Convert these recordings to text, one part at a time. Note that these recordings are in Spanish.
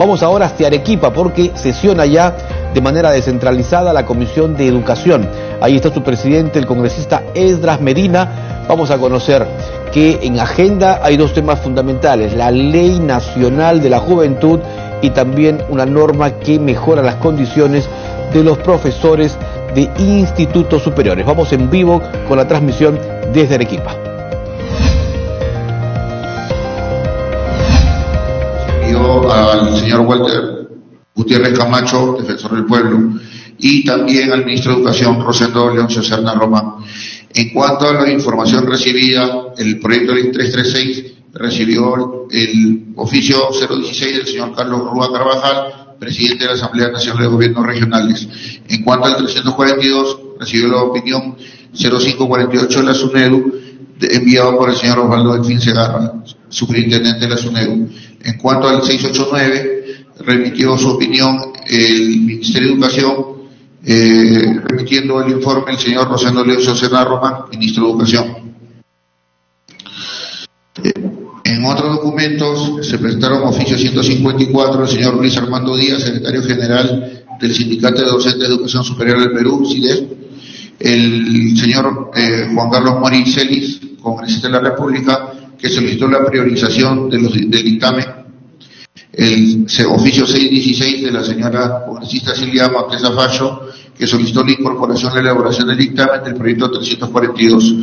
Vamos ahora hacia Arequipa porque sesiona ya de manera descentralizada la Comisión de Educación. Ahí está su presidente, el congresista Esdras Medina. Vamos a conocer que en agenda hay dos temas fundamentales: la Ley Nacional de la Juventud y también una norma que mejora las condiciones de los profesores de institutos superiores. Vamos en vivo con la transmisión desde Arequipa. Yo al señor Walter Gutiérrez Camacho, defensor del pueblo, y también al ministro de Educación, Rosendo Leoncio Serna Román. En cuanto a la información recibida, el proyecto de ley 336 recibió el oficio 016 del señor Carlos Rúa Carvajal, presidente de la Asamblea Nacional de Gobiernos Regionales. En cuanto al 342, recibió la opinión 0548 de la SUNEDU, enviado por el señor Osvaldo Delfín Segarra, superintendente de la SUNEDU. En cuanto al 689, remitió su opinión el Ministerio de Educación, remitiendo el informe el señor Rosendo Leoncio Serna Román, ministro de Educación. En otros documentos se prestaron oficio 154 del señor Luis Armando Díaz, secretario general del Sindicato de Docentes de Educación Superior del Perú, SIDES, el señor Juan Carlos Mori Celis, congresista de la República, que solicitó la priorización del dictamen, el oficio 616 de la señora congresista Silvia Montesa Facho, que solicitó la incorporación y la elaboración del dictamen del proyecto 342.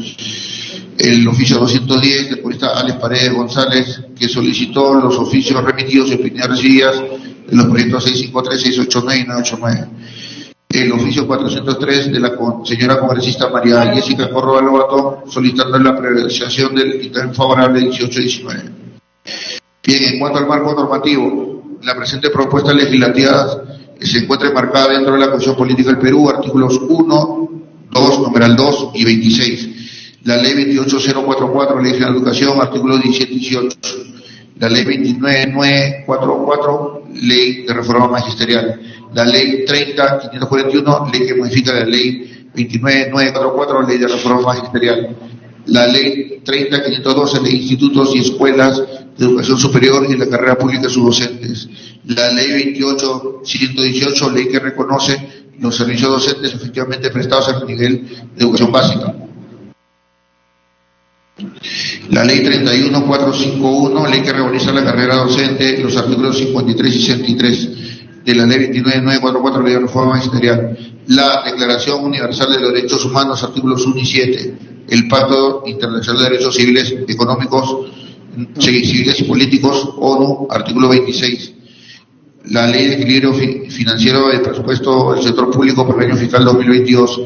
El oficio 210 del congresista Alex Paredes González, que solicitó los oficios remitidos y opiniones recibidas de los proyectos 653, 689 y 989. El oficio 403 de la señora congresista María Jessica Córdoba Lobato, solicitando la priorización del dictamen favorable 18-19. Bien, en cuanto al marco normativo, la presente propuesta legislativa se encuentra enmarcada dentro de la Constitución Política del Perú, artículos 1, 2, numeral 2 y 26. La ley 28044, Ley General de Educación, artículos 17 y 18. La ley 29944, Ley de Reforma Magisterial. La ley 30541, ley que modifica la ley 29944, Ley de Reforma Magisterial. La ley 30512, Ley de Institutos y Escuelas de Educación Superior y de la Carrera Pública de sus docentes. La ley 28118, ley que reconoce los servicios docentes efectivamente prestados al nivel de educación básica. La ley 31451, ley que regulariza la carrera docente, los artículos 53 y 63 de la ley 29944, Ley de Reforma Magisterial. La Declaración Universal de los Derechos Humanos, artículos 1 y 7. El Pacto Internacional de Derechos Civiles, Económicos, Civiles y Políticos, ONU, artículo 26. La Ley de Equilibrio Financiero del Presupuesto del Sector Público para el año fiscal 2022,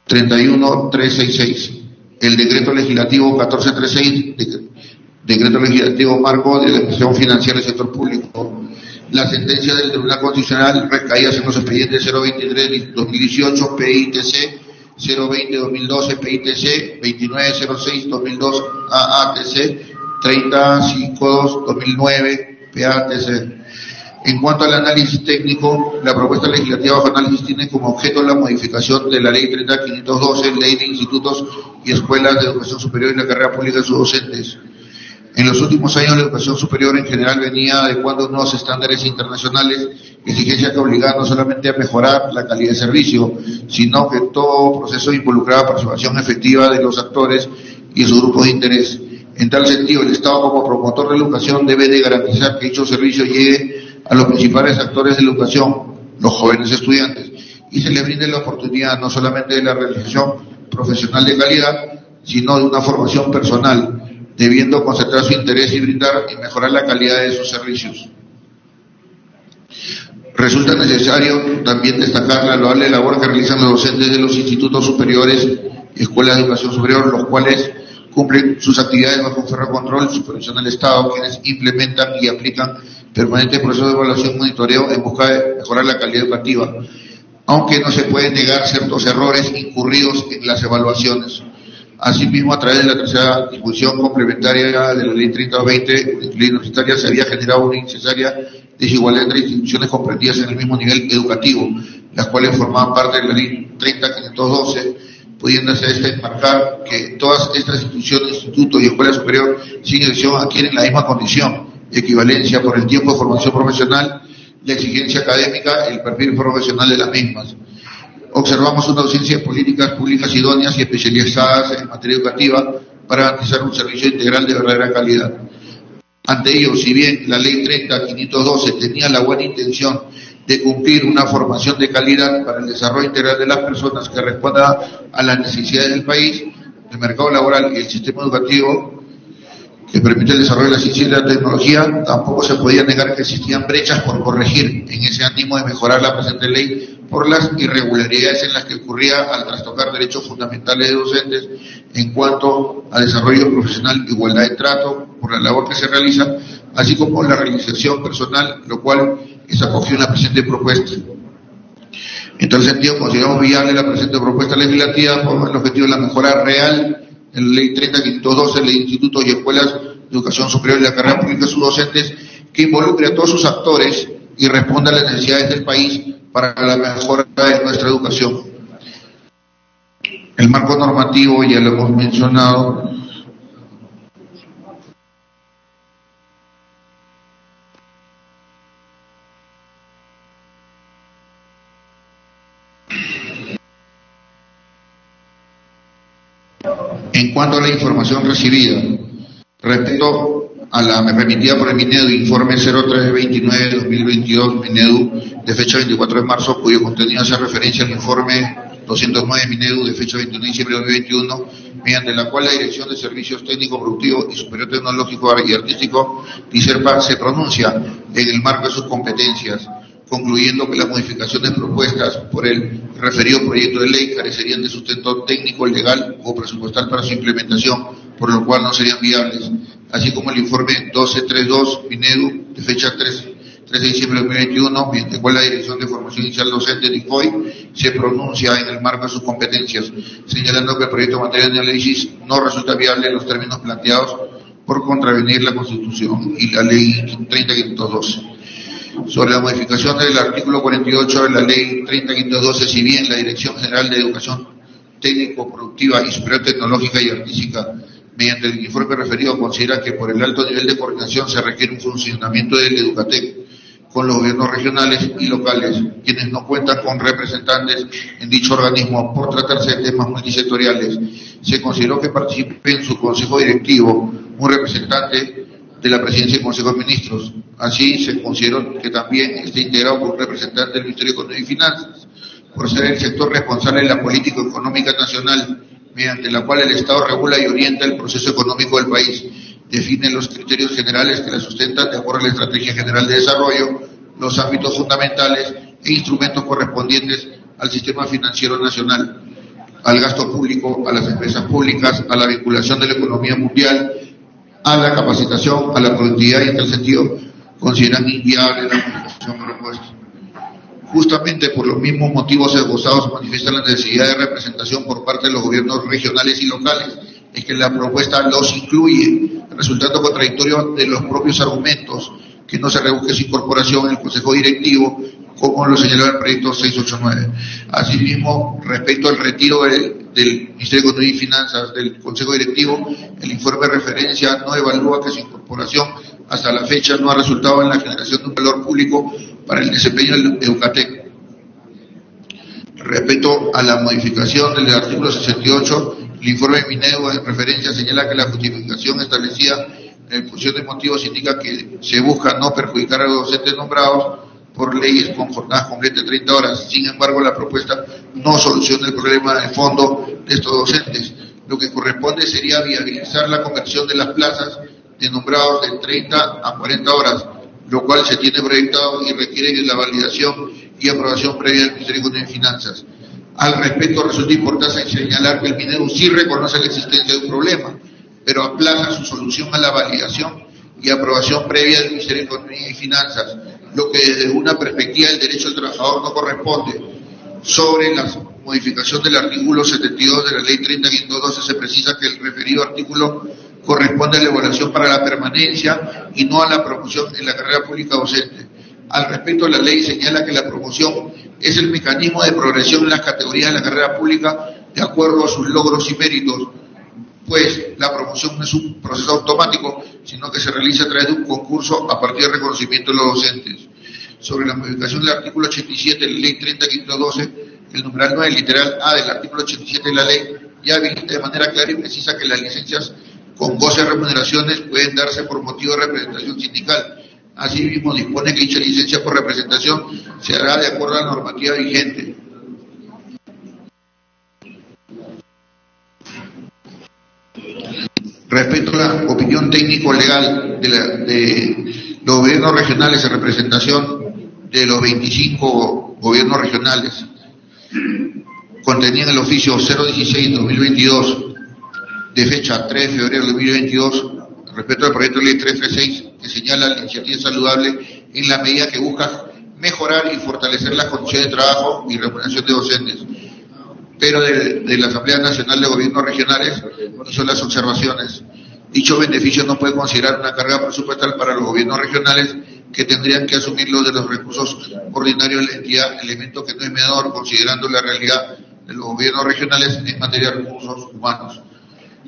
31366. El Decreto Legislativo 1436, Decreto Legislativo Marco de la Administración Financiera del Sector Público. La sentencia del Tribunal Constitucional recaídas en los expedientes 023-2018, PITC, 020-2012, PITC, 2906-2002, AATC, 3052-2009, PATC. En cuanto al análisis técnico, la propuesta legislativa bajo análisis tiene como objeto la modificación de la Ley 30512, Ley de Institutos y Escuelas de Educación Superior y la Carrera Pública de sus docentes. En los últimos años, la educación superior en general venía adecuando nuevos estándares internacionales, exigencias que obligaban no solamente a mejorar la calidad de servicio, sino que todo proceso involucraba participación efectiva de los actores y de sus grupos de interés. En tal sentido, el Estado como promotor de la educación debe de garantizar que dicho servicio llegue a los principales actores de la educación, los jóvenes estudiantes, y se les brinde la oportunidad no solamente de la realización profesional de calidad, sino de una formación personal, debiendo concentrar su interés y brindar y mejorar la calidad de sus servicios. Resulta necesario también destacar la loable labor que realizan los docentes de los institutos superiores y escuelas de educación superior, los cuales cumplen sus actividades bajo un ferreo control y supervisión del Estado, quienes implementan y aplican permanentes procesos de evaluación y monitoreo en busca de mejorar la calidad educativa, aunque no se pueden negar ciertos errores incurridos en las evaluaciones. Asimismo, a través de la tercera disposición complementaria de la Ley 3020, ley universitaria, se había generado una innecesaria desigualdad entre instituciones comprendidas en el mismo nivel educativo, las cuales formaban parte de la Ley 30512, pudiéndose esta enmarcar que todas estas instituciones, institutos y escuelas superiores sin excepción adquieren la misma condición, equivalencia por el tiempo de formación profesional, la exigencia académica, el perfil profesional de las mismas. Observamos una ausencia de políticas públicas idóneas y especializadas en materia educativa para garantizar un servicio integral de verdadera calidad. Ante ello, si bien la Ley 30.512 tenía la buena intención de cumplir una formación de calidad para el desarrollo integral de las personas que responda a las necesidades del país, el mercado laboral y el sistema educativo que permite el desarrollo de la ciencia y la tecnología, tampoco se podía negar que existían brechas por corregir en ese ánimo de mejorar la presente ley por las irregularidades en las que ocurría al trastocar derechos fundamentales de docentes en cuanto a desarrollo profesional, igualdad de trato, por la labor que se realiza, así como la realización personal, lo cual es acogido en la presente propuesta. En tal sentido, consideramos viable la presente propuesta legislativa por el objetivo de la mejora real en la Ley 30.512, Ley de Institutos y Escuelas de Educación Superior y la carrera pública de sus docentes, que involucre a todos sus actores y responda a las necesidades del país para la mejora de nuestra educación. El marco normativo ya lo hemos mencionado. En cuanto a la información recibida, respecto a la remitida por el Minedu, informe 0329-2022 Minedu de fecha 24 de marzo, cuyo contenido hace referencia al informe 209 Minedu de fecha 21 de diciembre de 2021, mediante la cual la Dirección de Servicios Técnicos, Productivos y Superior Tecnológico y Artístico, DICERPA, se pronuncia en el marco de sus competencias, concluyendo que las modificaciones propuestas por el referido proyecto de ley carecerían de sustento técnico, legal o presupuestal para su implementación, por lo cual no serían viables, así como el informe 1232 Minedu de fecha 3 de diciembre de 2021, mediante el cual la Dirección de Formación Inicial Docente DIFOI se pronuncia en el marco de sus competencias, señalando que el proyecto de materia de análisis no resulta viable en los términos planteados por contravenir la Constitución y la Ley 30.512. Sobre la modificación del artículo 48 de la Ley 30.512, si bien la Dirección General de Educación Técnico, Productiva y Superior Tecnológica y Artística, mediante el informe referido, considera que por el alto nivel de coordinación se requiere un funcionamiento del Educatec con los gobiernos regionales y locales, quienes no cuentan con representantes en dicho organismo por tratarse de temas multisectoriales. Se consideró que participe en su consejo directivo un representante de la Presidencia del Consejo de Ministros. Así se consideró que también esté integrado por un representante del Ministerio de Economía y Finanzas, por ser el sector responsable de la política económica nacional, mediante la cual el Estado regula y orienta el proceso económico del país, define los criterios generales que la sustentan de acuerdo a la Estrategia General de Desarrollo, los ámbitos fundamentales e instrumentos correspondientes al sistema financiero nacional, al gasto público, a las empresas públicas, a la vinculación de la economía mundial, a la capacitación, a la productividad, y en tal sentido consideran inviable la modificación propuesta. Justamente por los mismos motivos esbozados se manifiesta la necesidad de representación por parte de los gobiernos regionales y locales, en que la propuesta los incluye, resultando contradictorio de los propios argumentos que no se rebusque su incorporación en el Consejo Directivo, como lo señaló el proyecto 689. Asimismo, respecto al retiro del Ministerio de Economía y Finanzas del Consejo Directivo, el informe de referencia no evalúa que su incorporación hasta la fecha no ha resultado en la generación de un valor público para el desempeño del Educatec. Respecto a la modificación del artículo 68, el informe de Minedu en referencia señala que la justificación establecida en la exposición de motivos indica que se busca no perjudicar a los docentes nombrados por leyes con jornadas completas de 30 horas. Sin embargo, la propuesta no soluciona el problema de fondo de estos docentes. Lo que corresponde sería viabilizar la conversión de las plazas de nombrados de 30 a 40 horas, lo cual se tiene proyectado y requiere de la validación y aprobación previa del Ministerio de Economía y Finanzas. Al respecto, resulta importante señalar que el Minedu sí reconoce la existencia de un problema, pero aplaza su solución a la validación y aprobación previa del Ministerio de Economía y Finanzas, lo que desde una perspectiva del derecho del trabajador no corresponde. Sobre la modificación del artículo 72 de la Ley 30.512 se precisa que el referido artículo corresponde a la evaluación para la permanencia y no a la promoción en la carrera pública docente. Al respecto, la ley señala que la promoción es el mecanismo de progresión en las categorías de la carrera pública de acuerdo a sus logros y méritos, pues la promoción no es un proceso automático, sino que se realiza a través de un concurso a partir del reconocimiento de los docentes. Sobre la modificación del artículo 87 de la Ley 30.512, el numeral 9, literal A del artículo 87 de la ley, ya habilita de manera clara y precisa que las licencias con goce de remuneraciones pueden darse por motivo de representación sindical. Asimismo, dispone que dicha licencia por representación se hará de acuerdo a la normativa vigente. Respecto a la opinión técnico-legal de los gobiernos regionales en representación de los 25 gobiernos regionales, contenía en el oficio 016-2022, de fecha 3 de febrero de 2022, respecto al proyecto de ley 336, que señala la iniciativa saludable en la medida que busca mejorar y fortalecer las condiciones de trabajo y remuneración de docentes. Pero de la Asamblea Nacional de Gobiernos Regionales hizo las observaciones. Dicho beneficio no puede considerar una carga presupuestal para los gobiernos regionales, que tendrían que asumirlo de los recursos ordinarios de la entidad, elemento que no es menor considerando la realidad de los gobiernos regionales en materia de recursos humanos.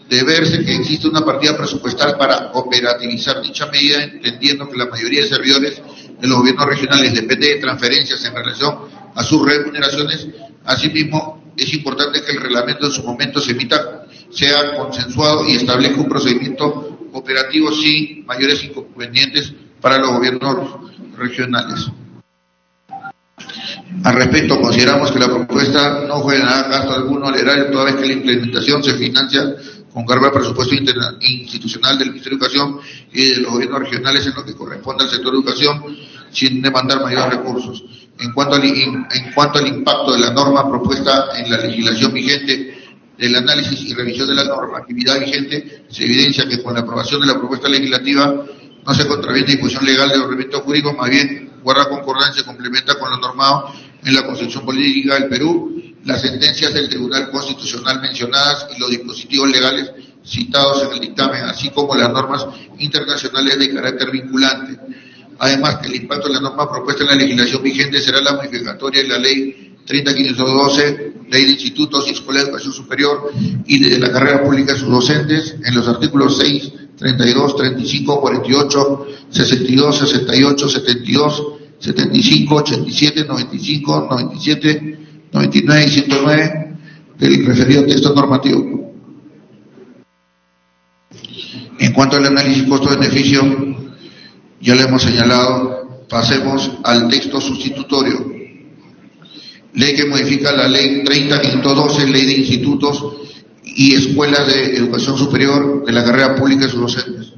De verse que existe una partida presupuestal para operativizar dicha medida, entendiendo que la mayoría de servidores de los gobiernos regionales depende de transferencias en relación a sus remuneraciones. Asimismo, es importante que el reglamento en su momento se emita, sea consensuado y establezca un procedimiento operativo sin mayores inconvenientes para los gobiernos regionales. Al respecto, consideramos que la propuesta no generará gasto alguno al erario, toda vez que la implementación se financia con cargo al presupuesto institucional del Ministerio de Educación y de los gobiernos regionales en lo que corresponde al sector de educación, sin demandar mayores recursos. En cuanto al impacto de la norma propuesta en la legislación vigente, del análisis y revisión de la normatividad vigente, se evidencia que con la aprobación de la propuesta legislativa no se contraviene la disposición legal del ordenamiento jurídico, más bien guarda concordancia y complementa con lo normado en la Constitución Política del Perú, las sentencias del Tribunal Constitucional mencionadas y los dispositivos legales citados en el dictamen, así como las normas internacionales de carácter vinculante. Además, que el impacto de la norma propuesta en la legislación vigente será la modificatoria de la Ley 30.512, Ley de Institutos y Escuelas de Educación Superior y de la carrera pública de sus docentes, en los artículos 6, 32, 35, 48, 62, 68, 72, 75, 87, 95, 97, 99 y 109 del referido texto normativo. En cuanto al análisis costo-beneficio, ya lo hemos señalado, pasemos al texto sustitutorio. Ley que modifica la Ley 30.512, Ley de Institutos y Escuelas de Educación Superior de la carrera pública de sus docentes.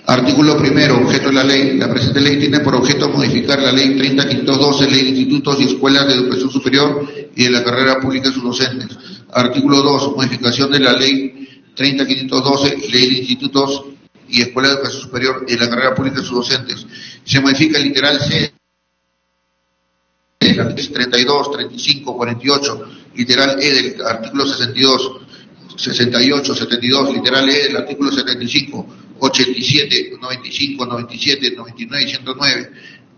Artículo primero, objeto de la ley. La presente ley tiene por objeto modificar la Ley 30.512, Ley de Institutos y Escuelas de Educación Superior y de la carrera pública de sus docentes. Artículo 2, modificación de la Ley 30.512, Ley de Institutos y Escuelas de Educación Superior y de la carrera pública de sus docentes. Se modifica el literal C de la ley 32, 35, 48, literal E del artículo 62, 68, 72, literal E del artículo 75, 87, 95, 97, 99 y 109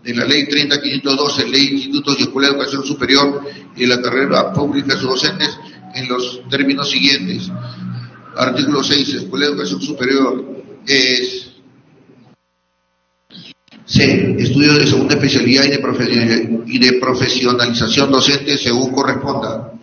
de la Ley 30.512, Ley de Institutos y Escuelas de Educación Superior y de la carrera pública de sus docentes en los términos siguientes. Artículo 6, Escuela de Educación Superior es C. Estudio de segunda especialidad y de profesionalización docente según corresponda.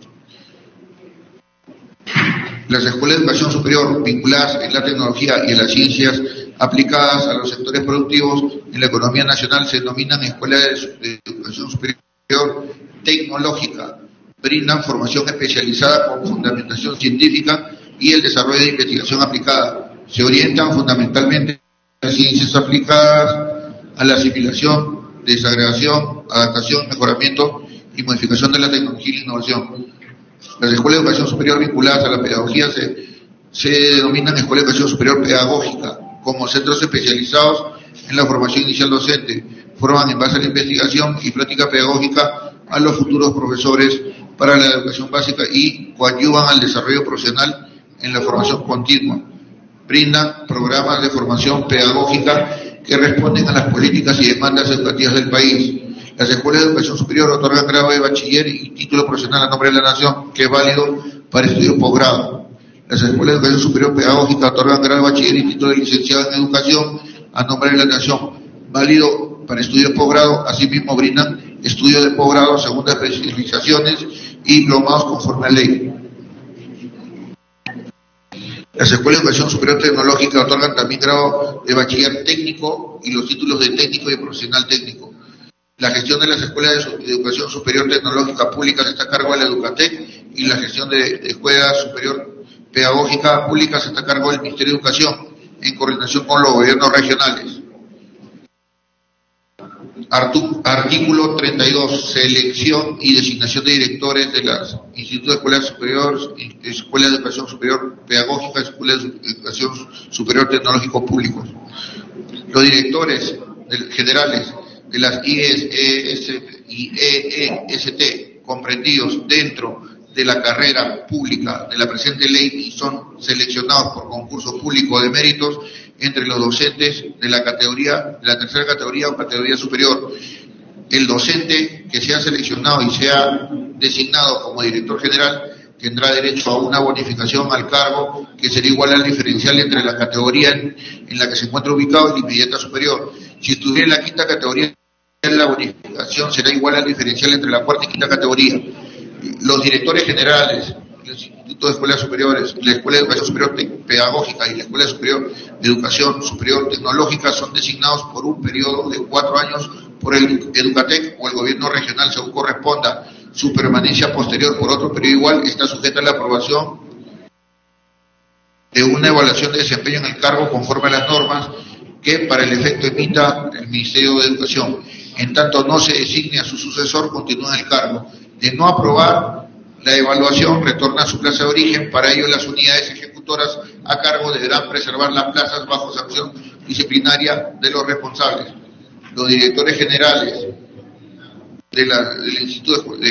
Las escuelas de educación superior vinculadas en la tecnología y en las ciencias aplicadas a los sectores productivos en la economía nacional se denominan escuelas de educación superior tecnológica. Brindan formación especializada con fundamentación científica y el desarrollo de investigación aplicada. Se orientan fundamentalmente a las ciencias aplicadas, a la asimilación, desagregación, adaptación, mejoramiento y modificación de la tecnología y la innovación. Las escuelas de educación superior vinculadas a la pedagogía se denominan escuelas de educación superior pedagógica, como centros especializados en la formación inicial docente. Forman en base a la investigación y práctica pedagógica a los futuros profesores para la educación básica y coadyuvan al desarrollo profesional en la formación continua. Brindan programas de formación pedagógica que responden a las políticas y demandas educativas del país. Las escuelas de educación superior otorgan grado de bachiller y título profesional a nombre de la nación, que es válido para estudios posgrado. Las escuelas de educación superior pedagógica otorgan grado de bachiller y título de licenciado en educación a nombre de la nación, válido para estudios de posgrado. Asimismo brindan estudios de posgrado, segundas especializaciones y diplomados conforme a ley. Las escuelas de educación superior tecnológica otorgan también grado de bachiller técnico y los títulos de técnico y de profesional técnico. La gestión de las escuelas de educación superior tecnológica públicas está a cargo de la Educatec, y la gestión de escuelas superior pedagógica públicas está a cargo del Ministerio de Educación, en coordinación con los gobiernos regionales. Artículo 32. Selección y designación de directores de los institutos de escuelas superiores, escuelas de educación superior pedagógica, escuelas de educación superior tecnológico públicos. Los directores generales de las IES, ES y EEST comprendidos dentro de la carrera pública de la presente ley y son seleccionados por concurso público de méritos entre los docentes de la categoría, de la tercera categoría o categoría superior. El docente que sea seleccionado y sea designado como director general tendrá derecho a una bonificación al cargo que será igual al diferencial entre la categoría en la que se encuentra ubicado y la inmediata superior. Si estuviera en la quinta categoría, la bonificación será igual al diferencial entre la cuarta y quinta categoría. Los directores generales del Instituto de Escuelas Superiores, la Escuela de Educación Superior Pedagógica y la Escuela Superior de Educación Superior Tecnológica son designados por un periodo de 4 años por el Educatec o el gobierno regional según corresponda. Su permanencia posterior por otro periodo igual está sujeta a la aprobación de una evaluación de desempeño en el cargo conforme a las normas que para el efecto emita el Ministerio de Educación. En tanto no se designe a su sucesor, continúa en el cargo. De no aprobar la evaluación, retorna a su plaza de origen. Para ello, las unidades ejecutoras a cargo deberán preservar las plazas bajo sanción disciplinaria de los responsables. Los directores generales del Instituto de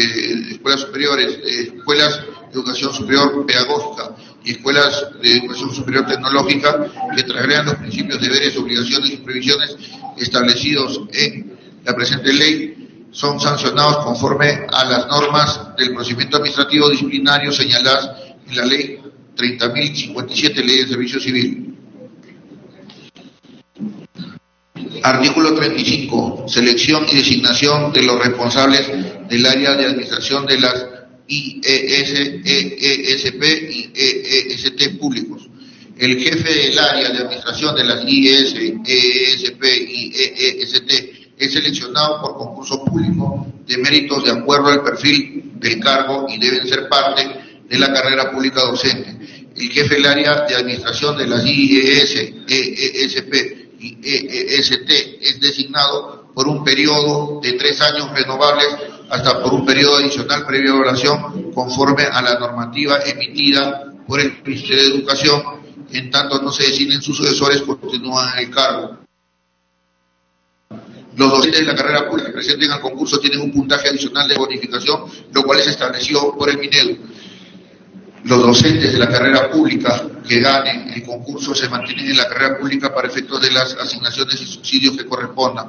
Escuelas Superiores, de Escuelas de Educación Superior Pedagógica y Escuelas de Educación Superior Tecnológica, que transgredan los principios, deberes, obligaciones y previsiones establecidos en la presente ley, son sancionados conforme a las normas del procedimiento administrativo disciplinario señaladas en la ley 30.057, ley de servicio civil. Artículo 35. Selección y designación de los responsables del área de administración de las IES, EESP y EEST públicos. El jefe del área de administración de las IES, EESP y EEST es seleccionado por concurso público de méritos de acuerdo al perfil del cargo y deben ser parte de la carrera pública docente. El jefe del área de administración de las IES, EESP y EEST es designado por un periodo de 3 años renovables hasta por un periodo adicional previa evaluación conforme a la normativa emitida por el Ministerio de Educación. En tanto no se designen sus sucesores, continúan en el cargo. Los docentes de la carrera pública que presenten al concurso tienen un puntaje adicional de bonificación, lo cual es establecido por el Minedu. Los docentes de la carrera pública que ganen el concurso se mantienen en la carrera pública para efectos de las asignaciones y subsidios que correspondan.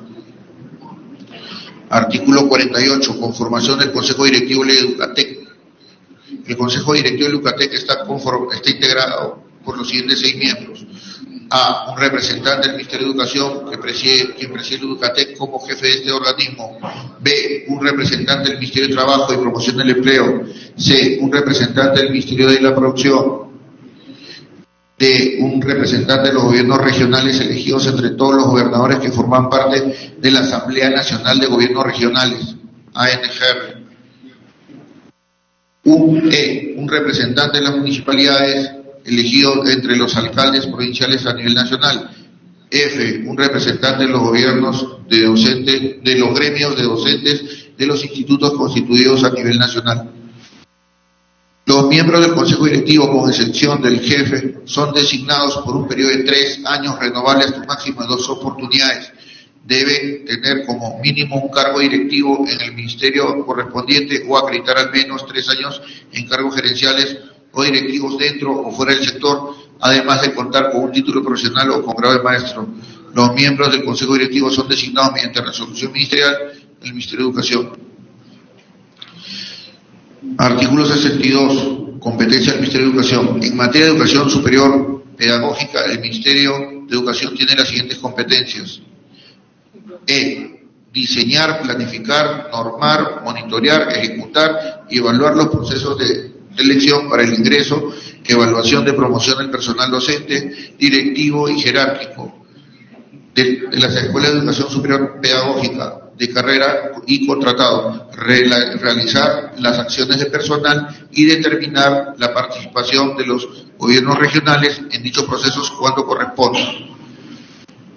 Artículo 48. Conformación del Consejo Directivo de Educatec. El Consejo Directivo de Educatec está integrado por los siguientes 6 miembros. A. Un representante del Ministerio de Educación quien preside Educatec como jefe de este organismo. B. Un representante del Ministerio de Trabajo y Promoción del Empleo. C. Un representante del Ministerio de la Producción. D. Un representante de los gobiernos regionales elegidos entre todos los gobernadores que forman parte de la Asamblea Nacional de Gobiernos Regionales, ANGR. Un representante de las municipalidades elegido entre los alcaldes provinciales a nivel nacional. F. Un representante de los gobiernos de docentes, de los gremios de docentes de los institutos constituidos a nivel nacional. Los miembros del Consejo Directivo, con excepción del jefe, son designados por un periodo de 3 años renovables hasta un máximo de 2 oportunidades. Deben tener como mínimo un cargo directivo en el ministerio correspondiente o acreditar al menos 3 años en cargos gerenciales o directivos dentro o fuera del sector, además de contar con un título profesional o con grado de maestro. Los miembros del Consejo Directivo son designados mediante resolución ministerial del Ministerio de Educación. Artículo 62. competencia del Ministerio de Educación. En materia de educación superior pedagógica, el Ministerio de Educación tiene las siguientes competencias. Diseñar, planificar, normar, monitorear, ejecutar y evaluar los procesos de elección para el ingreso, evaluación de promoción del personal docente, directivo y jerárquico de las escuelas de educación superior pedagógica de carrera y contratado, realizar las acciones de personal y determinar la participación de los gobiernos regionales en dichos procesos cuando corresponda.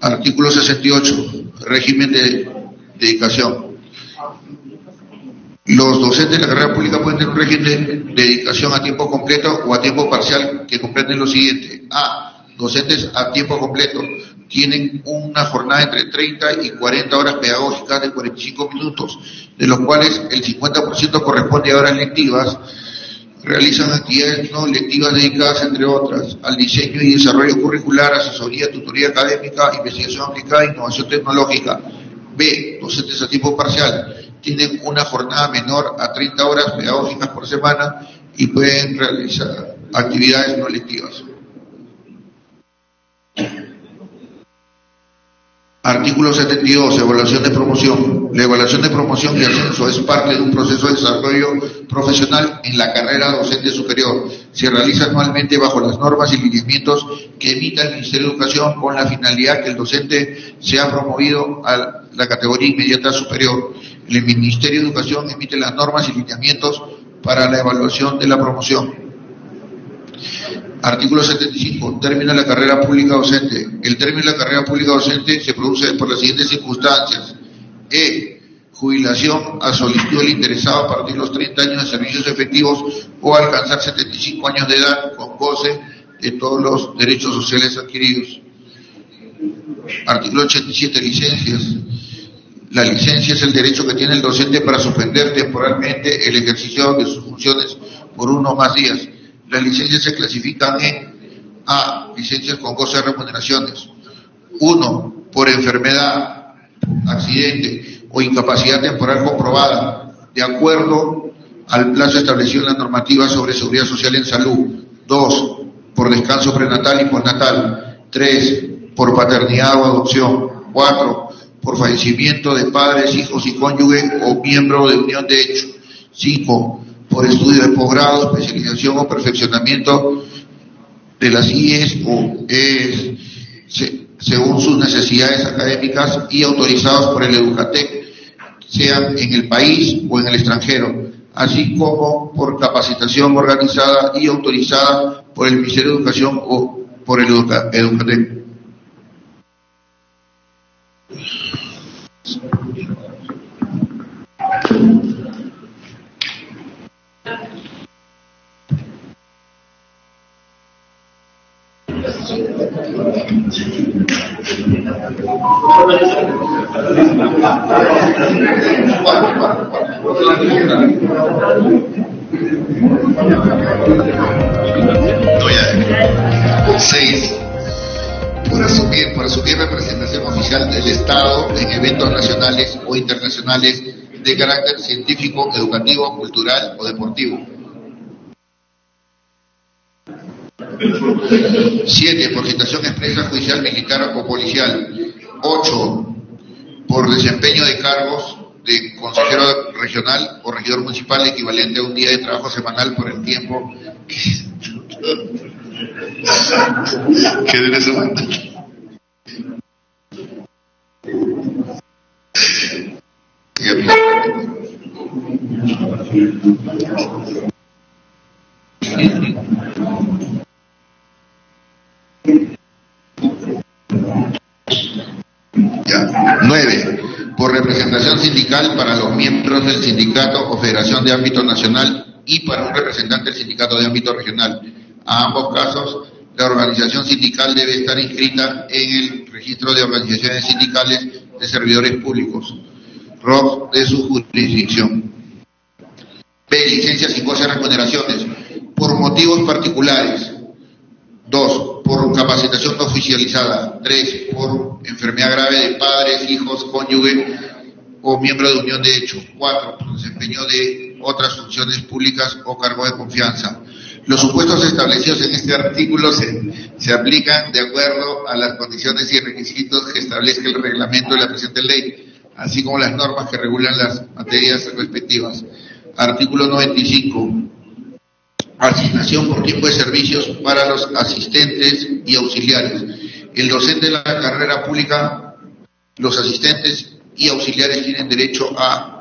Artículo 68, régimen de dedicación. Los docentes de la carrera pública pueden tener un régimen de dedicación a tiempo completo o a tiempo parcial que comprenden lo siguiente. Docentes a tiempo completo tienen una jornada entre 30 y 40 horas pedagógicas de 45 minutos, de los cuales el 50% corresponde a horas lectivas. Realizan actividades no lectivas dedicadas, entre otras, al diseño y desarrollo curricular, asesoría, tutoría académica, investigación aplicada, innovación tecnológica. Docentes a tiempo parcial tienen una jornada menor a 30 horas pedagógicas por semana y pueden realizar actividades no lectivas. Artículo 72, evaluación de promoción. La evaluación de promoción y ascenso es parte de un proceso de desarrollo profesional en la carrera docente superior. Se realiza anualmente bajo las normas y lineamientos que emita el Ministerio de Educación con la finalidad que el docente sea promovido a la categoría inmediata superior. El Ministerio de Educación emite las normas y lineamientos para la evaluación de la promoción. Artículo 75. Término de la carrera pública docente. El término de la carrera pública docente se produce por las siguientes circunstancias. Jubilación a solicitud del interesado a partir de los 30 años de servicios efectivos o alcanzar 75 años de edad con goce de todos los derechos sociales adquiridos. Artículo 87. Licencias. La licencia es el derecho que tiene el docente para suspender temporalmente el ejercicio de sus funciones por uno o más días. Las licencias se clasifican en licencias con goce de remuneraciones. 1. Por enfermedad, accidente o incapacidad temporal comprobada, de acuerdo al plazo establecido en la normativa sobre seguridad social en salud. 2. Por descanso prenatal y postnatal. 3. Por paternidad o adopción. 4. Por fallecimiento de padres, hijos y cónyuge o miembro de unión de hecho. 5. Por estudio de posgrado, especialización o perfeccionamiento de las IES o ES, según sus necesidades académicas y autorizados por el Educatec, sean en el país o en el extranjero, así como por capacitación organizada y autorizada por el Ministerio de Educación o por el Educatec. Seis. Por asumir representación oficial del Estado en eventos nacionales o internacionales de carácter científico, educativo, cultural o deportivo. 7. Por citación expresa judicial, militar o policial. 8. Por desempeño de cargos de consejero regional o regidor municipal equivalente a un día de trabajo semanal por el tiempo que debe su mandato. Ya. 9. Por representación sindical para los miembros del sindicato o federación de ámbito nacional y para un representante del sindicato de ámbito regional. A ambos casos, la organización sindical debe estar inscrita en el registro de organizaciones sindicales de servidores públicos, ROC, de su jurisdicción. B. Licencias sin goce de remuneraciones. Por motivos particulares. 2. Por capacitación no oficializada. 3. Por enfermedad grave de padres, hijos, cónyuge o miembro de unión de hecho. 4. Por desempeño de otras funciones públicas o cargo de confianza. Los supuestos establecidos en este artículo se aplican de acuerdo a las condiciones y requisitos que establezca el reglamento de la presente ley, así como las normas que regulan las materias respectivas. Artículo 95. Asignación por tiempo de servicios para los asistentes y auxiliares. El docente de la carrera pública, los asistentes y auxiliares tienen derecho a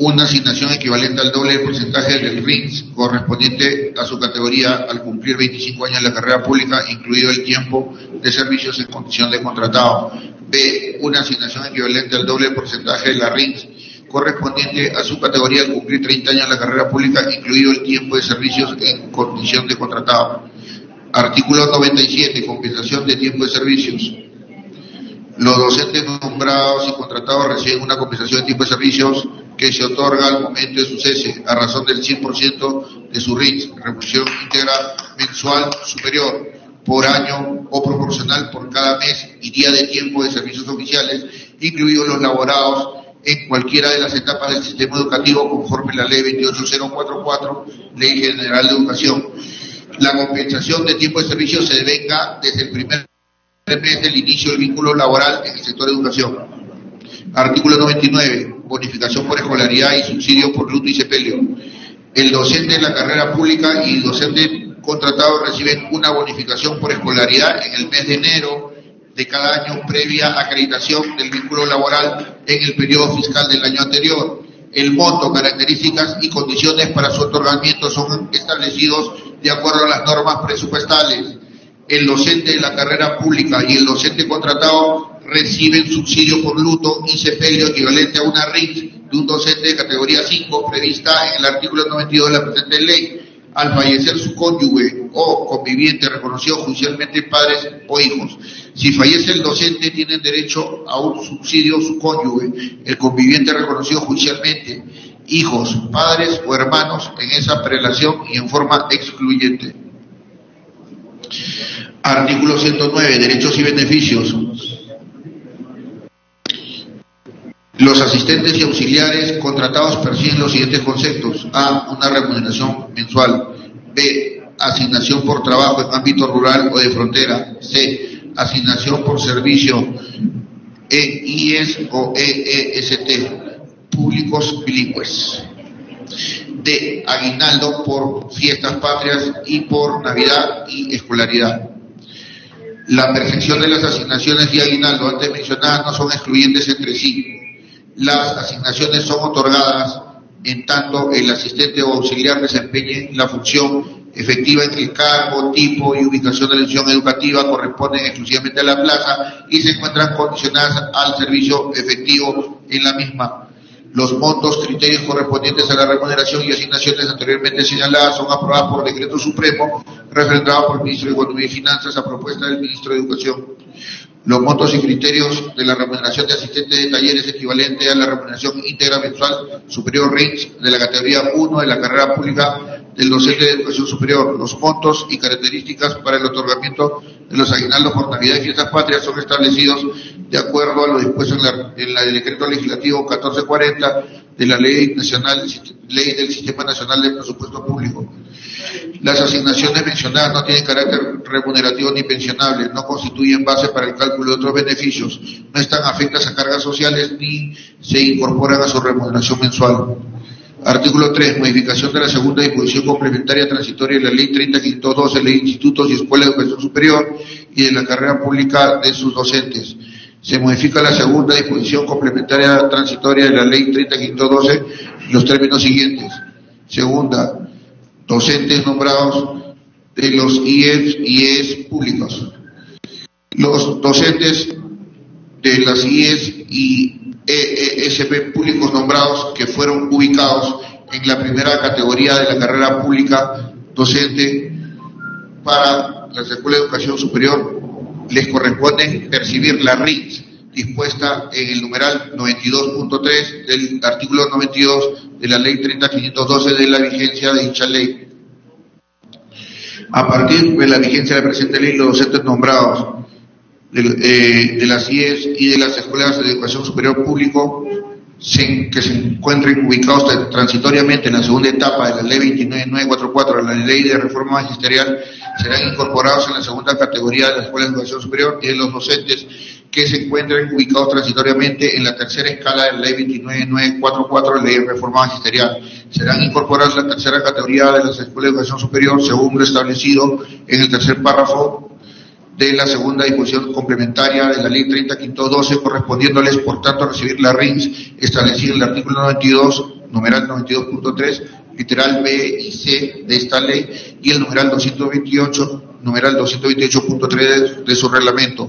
una asignación equivalente al doble del porcentaje del RINS correspondiente a su categoría al cumplir 25 años en la carrera pública, incluido el tiempo de servicios en condición de contratado. B. Una asignación equivalente al doble del porcentaje de la RINS correspondiente a su categoría al cumplir 30 años en la carrera pública, incluido el tiempo de servicios en condición de contratado. Artículo 97. Compensación de tiempo de servicios. Los docentes nombrados y contratados reciben una compensación de tiempo de servicios que se otorga al momento de su cese, a razón del 100% de su RINS, remuneración íntegra mensual superior, por año o proporcional por cada mes y día de tiempo de servicios oficiales, incluidos los laborados en cualquiera de las etapas del sistema educativo conforme a la Ley 28044, Ley General de Educación. La compensación de tiempo de servicio se devenga desde el primer mes del inicio del vínculo laboral en el sector de educación. Artículo 99. Bonificación por escolaridad y subsidio por luto y sepelio. El docente de la carrera pública y docente contratado reciben una bonificación por escolaridad en el mes de enero de cada año previa acreditación del vínculo laboral en el periodo fiscal del año anterior. El monto, características y condiciones para su otorgamiento son establecidos de acuerdo a las normas presupuestales. El docente de la carrera pública y el docente contratado reciben subsidio por luto y sepelio equivalente a una RINS de un docente de categoría 5 prevista en el artículo 92 de la presente ley, al fallecer su cónyuge o conviviente reconocido judicialmente, padres o hijos. Si fallece el docente, tienen derecho a un subsidio su cónyuge, el conviviente reconocido judicialmente, hijos, padres o hermanos en esa prelación y en forma excluyente. Artículo 109. Derechos y beneficios. Los asistentes y auxiliares contratados perciben los siguientes conceptos. A. Una remuneración mensual. B. Asignación por trabajo en ámbito rural o de frontera. C. Asignación por servicio en IES o EEST públicos bilingües. D. Aguinaldo por fiestas patrias y por Navidad y escolaridad. La percepción de las asignaciones y aguinaldo antes mencionadas no son excluyentes entre sí. Las asignaciones son otorgadas en tanto el asistente o auxiliar desempeñe la función efectiva en que el cargo, tipo y ubicación de la institución educativa corresponden exclusivamente a la plaza y se encuentran condicionadas al servicio efectivo en la misma. Los montos, criterios correspondientes a la remuneración y asignaciones anteriormente señaladas son aprobadas por decreto supremo refrendado por el Ministro de Economía y Finanzas a propuesta del Ministro de Educación. Los montos y criterios de la remuneración de asistentes de talleres equivalente a la remuneración íntegra mensual superior RINS de la categoría 1 de la carrera pública del docente de educación superior. Los montos y características para el otorgamiento de los aguinaldos por Navidad y fiestas patrias son establecidos de acuerdo a lo dispuesto en el decreto legislativo 1440 de la Ley del Sistema Nacional de Presupuesto Público. Las asignaciones mencionadas no tienen carácter remunerativo ni pensionable, no constituyen base para el cálculo de otros beneficios, no están afectas a cargas sociales ni se incorporan a su remuneración mensual. Artículo 3. Modificación de la segunda disposición complementaria transitoria de la Ley 30.512, Ley de Institutos y Escuelas de Educación Superior y de la carrera pública de sus docentes. Se modifica la segunda disposición complementaria transitoria de la Ley 30.512 en los términos siguientes. Segunda, docentes nombrados de los IES y EES públicos. Los docentes de las IES y EESP públicos nombrados que fueron ubicados en la primera categoría de la carrera pública docente para las escuelas de educación superior les corresponde percibir la RINS dispuesta en el numeral 92.3 del artículo 92 de la Ley 30.512 de la vigencia de dicha ley. A partir de la vigencia de la presente ley, los docentes nombrados de las IES y de las escuelas de educación superior público que se encuentren ubicados transitoriamente en la segunda etapa de la Ley 29944 de la Ley de Reforma Magisterial serán incorporados en la segunda categoría de la Escuela de Educación Superior, y de los docentes que se encuentren ubicados transitoriamente en la tercera escala de la Ley 29944 de la Ley de Reforma Magisterial serán incorporados en la tercera categoría de las Escuelas de Educación Superior según lo establecido en el tercer párrafo de la segunda disposición complementaria de la Ley 30.512, correspondiéndoles, por tanto, a recibir la RINS establecida en el artículo 92, numeral 92.3, literal B y C de esta ley, y el numeral 228, numeral 228.3 de su reglamento.